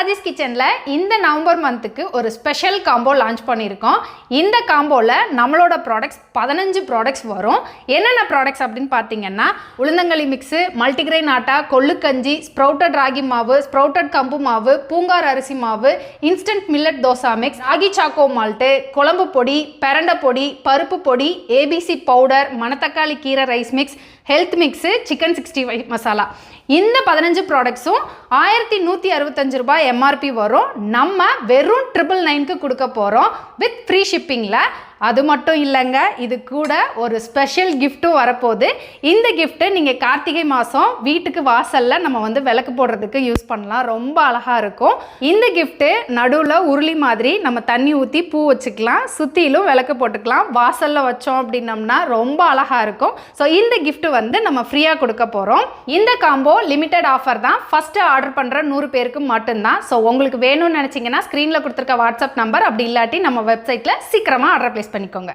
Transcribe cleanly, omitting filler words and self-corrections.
ராஜேஷ் கிச்சனில் இந்த நவம்பர் மந்த்துக்கு ஒரு ஸ்பெஷல் காம்போ லான்ச் பண்ணியிருக்கோம். இந்த காம்போவில் நம்மளோட ப்ராடக்ட்ஸ் 15 ப்ராடக்ட்ஸ் வரும். என்னென்ன ப்ராடக்ட்ஸ் அப்படின்னு பார்த்தீங்கன்னா, உளுந்தங்களி மிக்ஸு, மல்டிகிரெயின் ஆட்டா, கொள்ளுக்கஞ்சி, ஸ்ப்ரவுட்டட் ராகி மாவு, ஸ்ப்ரவுட்டட் கம்பு மாவு, பூங்கார் அரிசி மாவு, instant millet dosa mix, ragi choco malt, குழம்பு பொடி, பிரண்டை பொடி, பருப்பு பொடி, ஏபிசி பவுடர், மணத்தக்காளி கீரை rice mix, health mix, chicken 65 masala. இந்த 15 ப்ராடக்ட்ஸும் 1165 ரூபாய் எம்ஆர்பி வரும். நம்ம வெறும் 999க்கு கொடுக்க போகிறோம் வித் ஃப்ரீ ஷிப்பிங்கில். அது மட்டும் இல்லைங்க, இது கூட ஒரு ஸ்பெஷல் கிஃப்ட்டும் வரப்போகுது. இந்த கிஃப்ட்டு நீங்கள் கார்த்திகை மாதம் வீட்டுக்கு வாசலில் நம்ம விளக்கு போடுறதுக்கு யூஸ் பண்ணலாம். ரொம்ப அழகாக இருக்கும். இந்த கிஃப்ட்டு நடுவில் உருளி மாதிரி நம்ம தண்ணி ஊற்றி பூ வச்சுக்கலாம், சுற்றிலும் விளக்கு போட்டுக்கலாம். வாசலில் வச்சோம் அப்படின்னம்னா ரொம்ப அழகாக இருக்கும். ஸோ இந்த கிஃப்ட்டு நம்ம ஃப்ரீயாக கொடுக்க போகிறோம். இந்த காம்போ லிமிடெட் ஆஃபர் தான். ஃபஸ்ட்டு ஆர்டர் பண்ணுற 100 பேருக்கு மட்டும்தான். ஸோ உங்களுக்கு வேணும்னு நினச்சிங்கன்னா ஸ்க்ரீனில் கொடுத்துருக்க வாட்ஸ்அப் நம்பர், அப்படி இல்லாட்டி நம்ம வெப்சைட்டில் சீக்கிரமாக ஆர்டர் ப்ளேஸ் பண்ணிக்கோங்க.